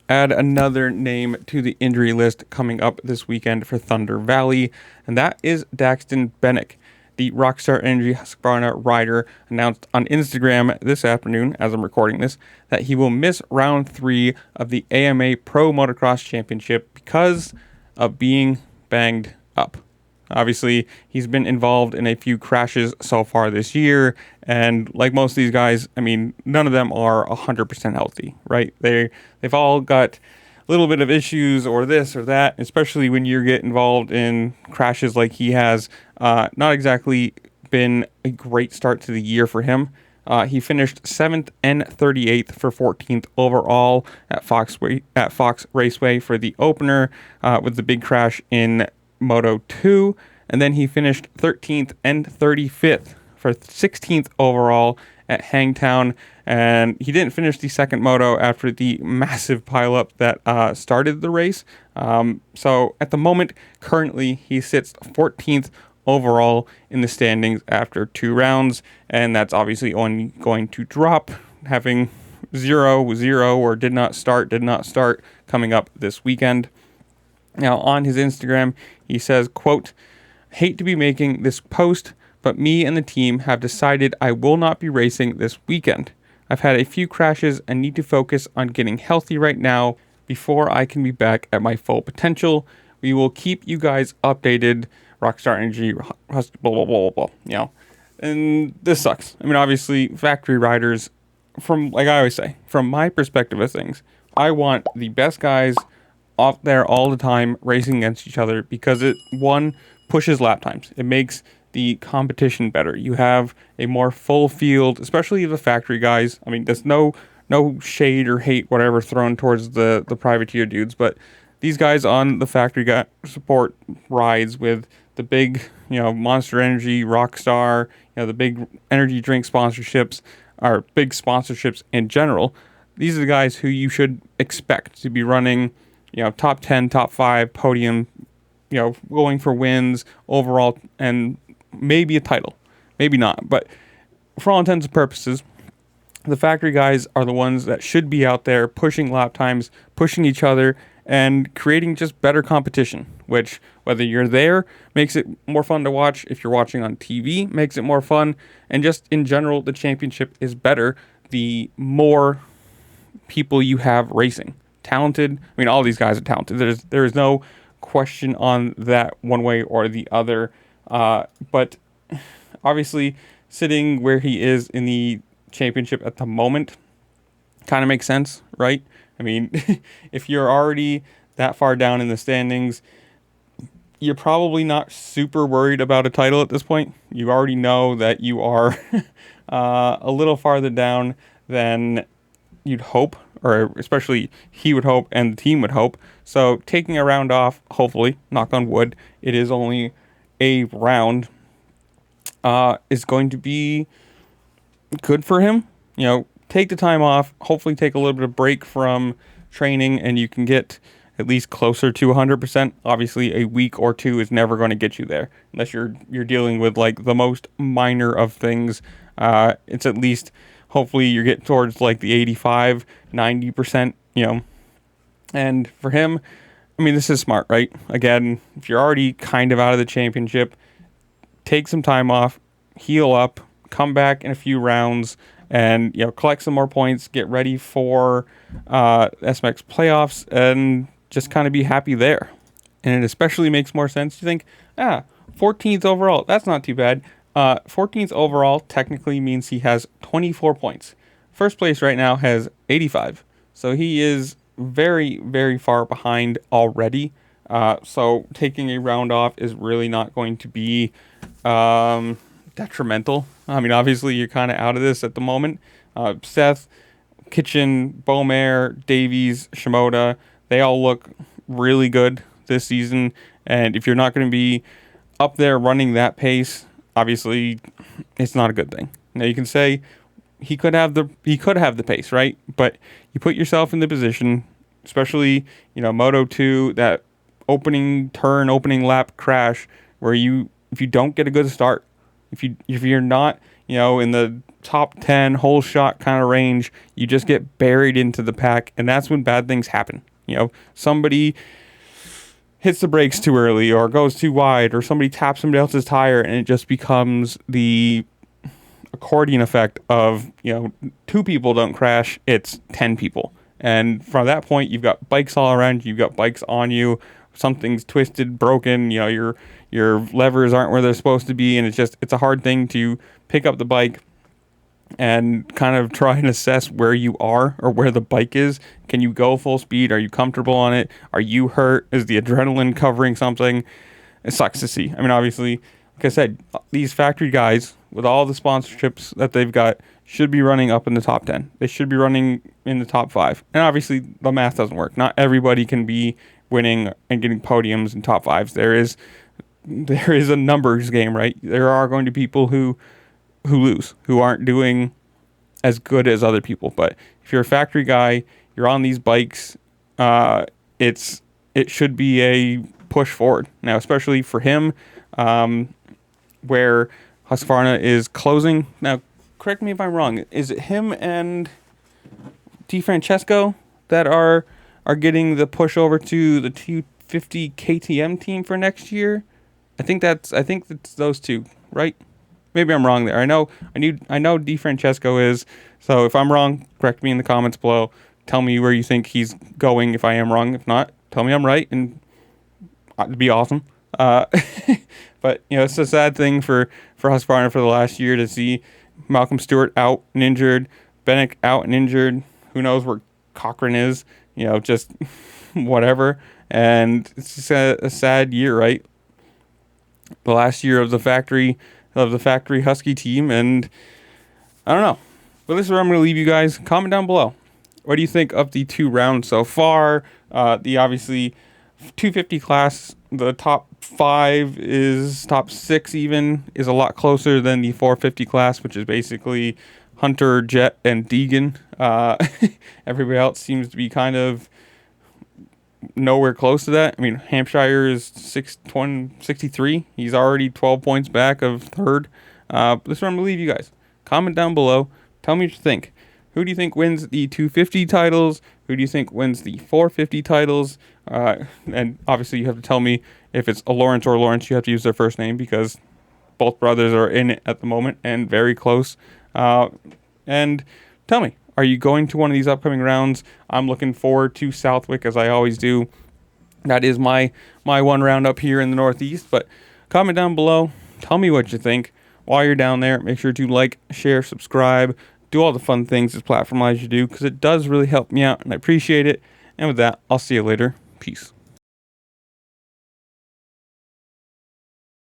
add another name to the injury list coming up this weekend for Thunder Valley, and that is Daxton Bennick. The Rockstar Energy Husqvarna rider announced on Instagram this afternoon, as I'm recording this, that he will miss round 3 of the AMA Pro Motocross Championship because of being banged up. Obviously, he's been involved in a few crashes so far this year, and like most of these guys, I mean, none of them are 100% healthy, right? They've all got a little bit of issues or this or that, especially when you get involved in crashes like he has. Not exactly been a great start to the year for him. He finished 7th and 38th for 14th overall at Fox Raceway for the opener with the big crash in Moto 2, and then he finished 13th and 35th for 16th overall at Hangtown, and he didn't finish the second moto after the massive pileup that started the race. So at the moment, currently, he sits 14th overall in the standings after 2 rounds, and that's obviously only going to drop, having 0-0 or did not start coming up this weekend. Now, on his Instagram, he says, quote, "Hate to be making this post, but me and the team have decided I will not be racing this weekend. I've had a few crashes and need to focus on getting healthy right now before I can be back at my full potential. We will keep you guys updated. Rockstar Energy, blah, blah, blah, blah, blah." You know, and this sucks. I mean, obviously, factory riders, from, like I always say, from my perspective of things, I want the best guys off there all the time racing against each other because it, one, pushes lap times. It makes the competition better. You have a more full field, especially the factory guys. I mean, there's no shade or hate, whatever, thrown towards the privateer dudes, but these guys on the factory support rides with the big, Monster Energy, Rockstar, the big energy drink sponsorships, or big sponsorships in general. These are the guys who you should expect to be running, top 10, top 5 podium, going for wins overall and maybe a title. Maybe not. But for all intents and purposes, the factory guys are the ones that should be out there pushing lap times, pushing each other, and creating just better competition, which, whether you're there, makes it more fun to watch. If you're watching on TV, makes it more fun. And just in general, the championship is better the more people you have racing. Talented. I mean, all these guys are talented. There is no question on that one way or the other. But obviously, sitting where he is in the championship at the moment kind of makes sense, right? I mean, if you're already that far down in the standings, you're probably not super worried about a title at this point. You already know that you are a little farther down than you'd hope, or especially he would hope and the team would hope. So taking a round off, hopefully, knock on wood, it is only a round, is going to be good for him. Take the time off, hopefully take a little bit of break from training, and you can get at least closer to 100%. Obviously, a week or 2 is never going to get you there, unless you're dealing with like the most minor of things. It's at least, hopefully, you're getting towards like the 85, 90%, And for him, I mean, this is smart, right? Again, if you're already kind of out of the championship, take some time off, heal up, come back in a few rounds, and collect some more points, get ready for SMX playoffs, and just kind of be happy there. And it especially makes more sense. You think, 14th overall, that's not too bad. 14th overall technically means he has 24 points. First place right now has 85. So he is very, very far behind already. So taking a round off is really not going to be detrimental. I mean, obviously, you're kind of out of this at the moment. Seth, Kitchen, Beaumare, Davies, Shimoda, they all look really good this season. And if you're not going to be up there running that pace, obviously, it's not a good thing. Now, you can say he could have the pace, right? But you put yourself in the position, especially, Moto 2, that opening lap crash, where if you don't get a good start, if you're not, in the top 10 whole shot kind of range, you just get buried into the pack, and that's when bad things happen. You know, somebody hits the brakes too early or goes too wide, or somebody taps somebody else's tire, and it just becomes the accordion effect of, you know, 2 people don't crash, it's 10 people. And from that point, you've got bikes all around you, you've got bikes on you, something's twisted, broken, you know, your levers aren't where they're supposed to be, and it's a hard thing to pick up the bike and kind of try and assess where you are or where the bike is. Can you go full speed? Are you comfortable on it? Are you hurt? Is the adrenaline covering something? It sucks to see. I mean, obviously, like I said, these factory guys with all the sponsorships that they've got should be running up in the top 10. They should be running in the top 5. And obviously, the math doesn't work. Not everybody can be winning and getting podiums and top 5s. There is a numbers game, right? There are going to be people who lose, who aren't doing as good as other people. But if you're a factory guy, you're on these bikes, it should be a push forward. Now, especially for him, where Husqvarna is closing. Now, correct me if I'm wrong. Is it him and DiFrancesco that are getting the push over to the 250 KTM team for next year? I think it's those two, right? Maybe I'm wrong there. I know DiFrancesco is. So if I'm wrong, correct me in the comments below. Tell me where you think he's going if I am wrong. If not, tell me I'm right, and it'd be awesome. But, you know, it's a sad thing for Husqvarna for the last year to see Malcolm Stewart out and injured, Bennick out and injured. Who knows where Cochran is? You know, just whatever. And it's just a sad year, right? The last year of the factory Husky team, and I don't know. But this is where I'm going to leave you guys. Comment down below. What do you think of the 2 rounds so far? The obviously 250 class, the top 6 even is a lot closer than the 450 class, which is basically Hunter, Jet, and Deegan. Everybody else seems to be kind of nowhere close to that. I mean, Hampshire is 63. He's already 12 points back of third. This is where I'm going to leave you guys. Comment down below. Tell me what you think. Who do you think wins the 250 titles? Who do you think wins the 450 titles? And obviously you have to tell me if it's a Lawrence or Lawrence. You have to use their first name because both brothers are in it at the moment and very close. And tell me, are you going to one of these upcoming rounds? I'm looking forward to Southwick, as I always do. That is my one round up here in the Northeast. But comment down below. Tell me what you think. While you're down there, make sure to like, share, subscribe. Do all the fun things this platform allows you to do, because it does really help me out, and I appreciate it. And with that, I'll see you later. Peace.